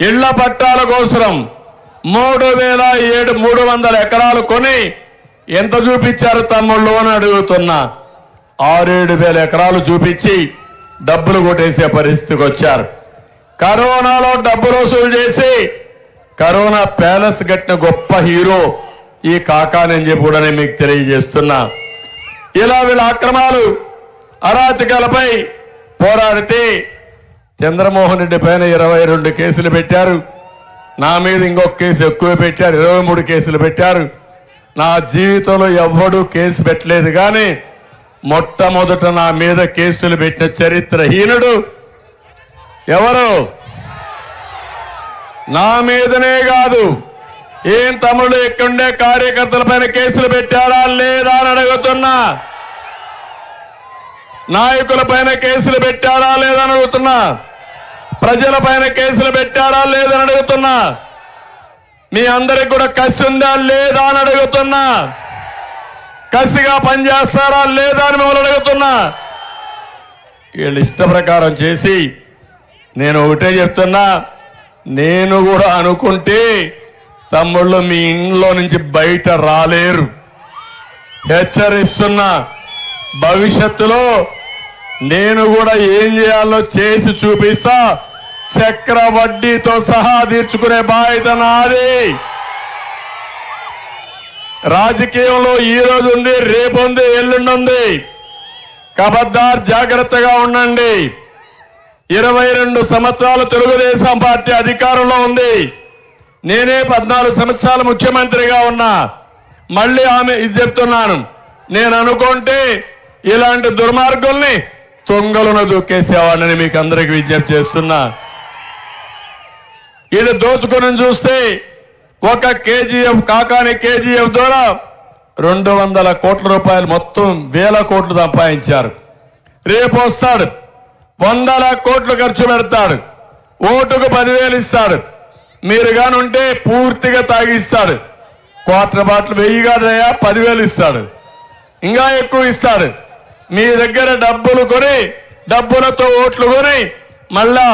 ఇళ్ల పట్టాల కోసం 3,300 ఎకరాలు కొని ఎంత చూపించారు తమ్ముళ్ళు అని అడుగుతున్నా. 6-7 వేల ఎకరాలు చూపించి డబ్బులు కొట్టేసే పరిస్థితికి వచ్చారు. కరోనాలో డబ్బులు వసూలు చేసి కరోనా ప్యాలెస్ కట్టిన గొప్ప హీరో ఈ కాకానని చెప్పి కూడా నేను మీకు తెలియజేస్తున్నా. ఇలా వీళ్ళ అక్రమాలు అరాచకాలపై పోరాడితే చంద్రమోహన్ రెడ్డి పైన 22 కేసులు పెట్టారు. నా మీద ఇంకొక కేసు ఎక్కువ పెట్టారు, 23 కేసులు పెట్టారు. నా జీవితంలో ఎవ్వడూ కేసు పెట్టలేదు, కానీ మొట్టమొదట నా మీద కేసులు పెట్టిన చరిత్రహీనుడు ఎవరు? నా మీదనే కాదు, ఏం తమ్ముళ్ళు ఇక్కడుండే కార్యకర్తల పైన కేసులు పెట్టారా లేదా అని అడుగుతున్నా. నాయకుల పైన కేసులు పెట్టారా లేదా అని అడుగుతున్నా. ప్రజల పైన కేసులు పెట్టారా లేదని అడుగుతున్నా. మీ అందరికి కూడా కసి ఉందా లేదా అని అడుగుతున్నా. కసిగా పనిచేస్తారా లేదా అని మిమ్మల్ని అడుగుతున్నా. వీళ్ళు ఇష్ట ప్రకారం చేసి నేను ఒకటే చెప్తున్నా, నేను కూడా అనుకుంటే తమ్ముళ్ళు మీ ఇంట్లో నుంచి బయట రాలేరు. హెచ్చరిస్తున్నా, భవిష్యత్తులో నేను కూడా ఏం చేయాలో చేసి చూపిస్తా. చక్ర వడ్డీతో సహా తీర్చుకునే బాధ్యత నాది. రాజకీయంలో ఈ రోజు ఉంది, రేపు ఉంది, ఎల్లుండి ఉంది. ఖబర్దార్, జాగ్రత్తగా ఉండండి. 22 సంవత్సరాలు తెలుగుదేశం పార్టీ అధికారంలో ఉంది. నేనే 14 సంవత్సరాలు ముఖ్యమంత్రిగా ఉన్నా. మళ్ళీ ఆమె ఇది చెప్తున్నాను, నేను అనుకుంటే ఇలాంటి దుర్మార్గుల్ని తొంగలను దూకేసేవాడిని మీకు అందరికీ విజ్ఞప్తి చేస్తున్నా. ఇది దోచుకుని చూస్తే ఒక కేజీఎఫ్ కాకాని కేజీఎఫ్ ద్వారా 200 కోట్ల రూపాయలు, మొత్తం 1000 కోట్లు సంపాదించారు. రేపు వస్తాడు, 100 కోట్లు ఖర్చు పెడతాడు, ఓటుకు 10,000 ఇస్తాడు. మీరు కానుంటే పూర్తిగా తాగిస్తాడు. క్వార్టర్ బాటిల్ 1000 కాదయా 10,000 ఇస్తాడు, ఇంకా ఎక్కువ ఇస్తాడు. మీ దగ్గర డబ్బులు కొని, డబ్బులతో ఓట్లు కొని మళ్ళా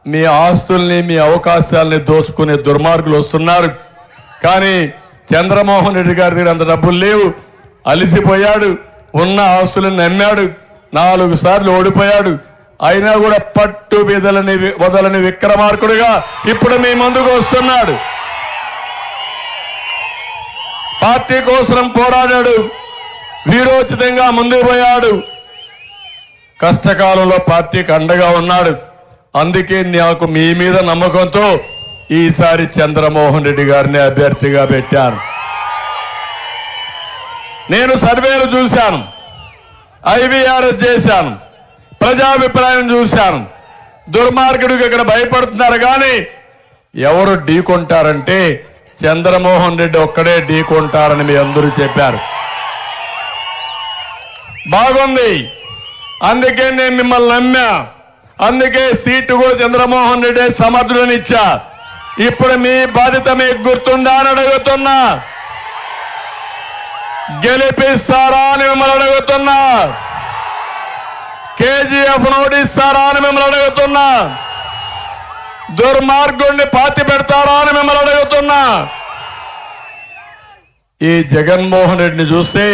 మీ ఆస్తుల్ని, మీ అవకాశాలని దోచుకునే దుర్మార్గులు వస్తున్నారు. కానీ చంద్రమోహన్ రెడ్డి గారి దగ్గర అంత డబ్బులు లేవు. అలిసిపోయాడు, ఉన్న ఆస్తులను నమ్మాడు, 4 సార్లు ఓడిపోయాడు. అయినా కూడా పట్టు వదలని విక్రమార్కుడుగా ఇప్పుడు మీ ముందుకు వస్తున్నాడు. పార్టీ కోసం పోరాడాడు, వీరోచితంగా ముందుకు పోయాడు. కష్టకాలంలో పార్టీకి అండగా ఉన్నాడు. అందుకే నాకు మీ మీద నమ్మకంతో ఈసారి చంద్రమోహన్ రెడ్డి గారిని అభ్యర్థిగా పెట్టాను. నేను సర్వేలు చూశాను, ఐవీఆర్ఎస్ చేశాను, ప్రజాభిప్రాయం చూశాను. దుర్మార్గుడికి ఇక్కడ భయపడుతున్నారు, కానీ ఎవరు ఢీకొంటారంటే చంద్రమోహన్ రెడ్డి ఒక్కడే ఢీకొంటారని మీ అందరూ చెప్పారు. బాగుంది, అందుకే నేను మిమ్మల్ని నమ్మా. అందుకే సీటు కూడా చంద్రమోహన్ రెడ్డి సమర్థులని ఇచ్చా. ఇప్పుడు మీ బాధ్యత మీకు గుర్తుందా అని అడుగుతున్నా. గెలిపిస్తారా అని మిమ్మల్ని అడుగుతున్నా. కేజీఎఫ్ నోటిస్తారా అని మిమ్మల్ని అడుగుతున్నా. దుర్మార్గుడిని పాతి పెడతారా అని మిమ్మల్ని అడుగుతున్నా. ఈ జగన్మోహన్ రెడ్డిని చూస్తే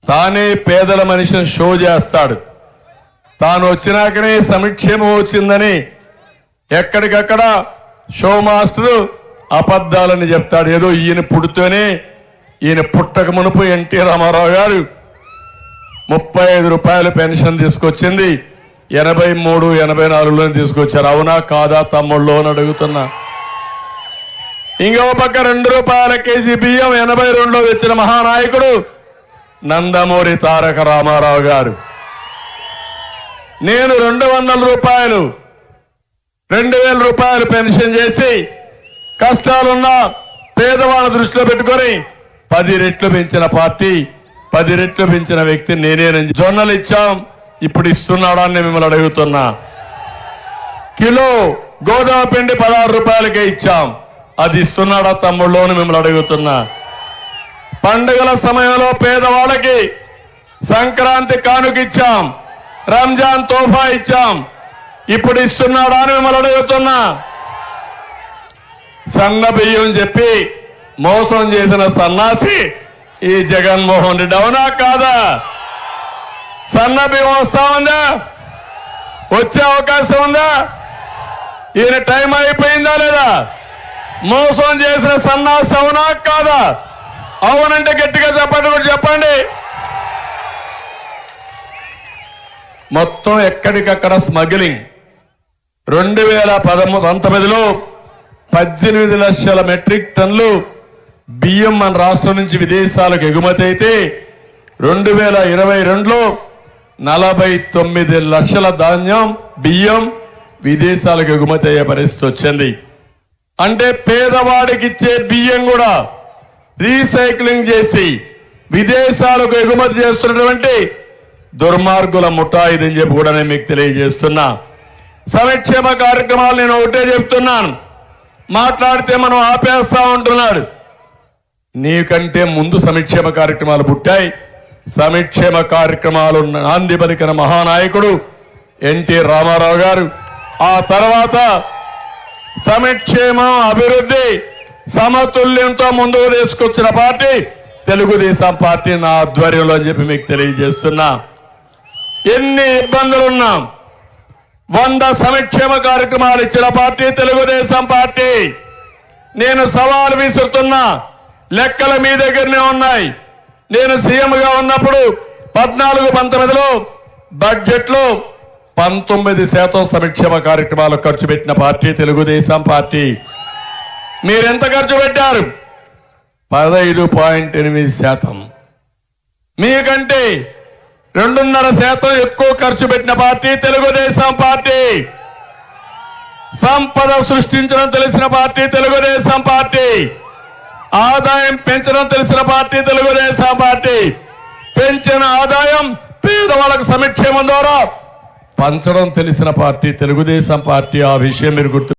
తానే పేదల మనిషిని షో చేస్తాడు. తాను వచ్చినాకనే సంక్షేమం వచ్చిందని ఎక్కడికక్కడ షో మాస్టరు అబద్ధాలని చెప్తాడు. ఏదో ఈయన పుడితేనే, ఈయన పుట్టక మునుపు ఎన్టీ రామారావు గారు 35 రూపాయలు పెన్షన్ తీసుకొచ్చింది, 83, 84లో తీసుకొచ్చారు. అవునా కాదా తమ్ముళ్ళు అని అడుగుతున్నా. ఇంకో పక్క 2 రూపాయల కేజీ బియ్యం 82లో తెచ్చిన మహానాయకుడు నందమూరి తారక రామారావు గారు. నేను 200 రూపాయలు, 2000 రూపాయలు పెన్షన్ చేసి కష్టాలున్న పేదవాళ్ళ దృష్టిలో పెట్టుకొని 10 రెట్లు పెంచిన పార్టీ, 10 రెట్లు పెంచిన వ్యక్తి నేనేనని. జొన్నలు ఇచ్చాం, ఇప్పుడు ఇస్తున్నాడా అని మిమ్మల్ని అడుగుతున్నా. కిలో గోధుమ పిండి 16 రూపాయలకే ఇచ్చాం, అది ఇస్తున్నాడా తమ్ముళ్ళు అని మిమ్మల్ని అడుగుతున్నా. పండుగల సమయంలో పేదవాళ్ళకి సంక్రాంతి కానుక ఇచ్చాం, రంజాన్ తోఫా ఇచ్చాం, ఇప్పుడు ఇస్తున్నాడా అని మిమ్మల్ని అడుగుతున్నా. సన్న బియ్యం చెప్పి మోసం చేసిన సన్నాసి ఈ జగన్మోహన్ రెడ్డి, అవునా కాదా? సన్న బియ్యం వస్తా ఉందా? వచ్చే అవకాశం ఉందా? ఈయన టైం అయిపోయిందా లేదా? మోసం చేసిన సన్నాసి అవునా కాదా? అవునంటే గట్టిగా చెప్పండి, కూడా చెప్పండి. మొత్తం ఎక్కడికక్కడ స్మగ్లింగ్. 2019లో 18 లక్షల మెట్రిక్ టన్నులు బియ్యం మన రాష్ట్రం నుంచి విదేశాలకు ఎగుమతి అయితే 2022లో 49 లక్షల ధాన్యం బియ్యం విదేశాలకు ఎగుమతి అయ్యే పరిస్థితి వచ్చింది. అంటే పేదవాడికి ఇచ్చే బియ్యం కూడా రీసైక్లింగ్ చేసి విదేశాలకు ఎగుమతి చేస్తున్నటువంటి దుర్మార్గుల ముఠా ఇదని చెప్పి కూడా నేను మీకు తెలియజేస్తున్నా. సంక్షేమ కార్యక్రమాలు నేను ఒకటే చెప్తున్నాను. మాట్లాడితే మనం ఆపేస్తా ఉంటున్నాడు. నీకంటే ముందు సంక్షేమ కార్యక్రమాలు పుట్టాయి. సంక్షేమ కార్యక్రమాలు నాంది పలికిన మహానాయకుడు ఎన్టీ రామారావు గారు. ఆ తర్వాత సంక్షేమం అభివృద్ధి సమతుల్యంతో ముందుకు తీసుకొచ్చిన పార్టీ తెలుగుదేశం పార్టీ నా ఆధ్వర్యంలో అని చెప్పి మీకు తెలియజేస్తున్నా. ఎన్ని ఇబ్బందులున్నా 100 సంక్షేమ కార్యక్రమాలు ఇచ్చిన పార్టీ తెలుగుదేశం పార్టీ. నేను సవాల్ విసురుతున్నా. లెక్కల మీ దగ్గరనే ఉన్నాయి. నేను సీఎంగా ఉన్నప్పుడు 14-19లో బడ్జెట్ లో 19% సంక్షేమ కార్యక్రమాలు ఖర్చు పెట్టిన పార్టీ తెలుగుదేశం పార్టీ. మీరెంత ఖర్చు పెట్టారు? 15.8%. మీకంటే 2.5% ఎక్కువ ఖర్చు పెట్టిన పార్టీ తెలుగుదేశం పార్టీ. సంపద సృష్టించడం తెలిసిన పార్టీ తెలుగుదేశం పార్టీ. ఆదాయం పెంచడం తెలిసిన పార్టీ తెలుగుదేశం పార్టీ. పెంచిన ఆదాయం పేదవాళ్ళకు సంక్షేమం ద్వారా పంచడం తెలిసిన పార్టీ తెలుగుదేశం పార్టీ. ఆ విషయం మీరు గుర్తు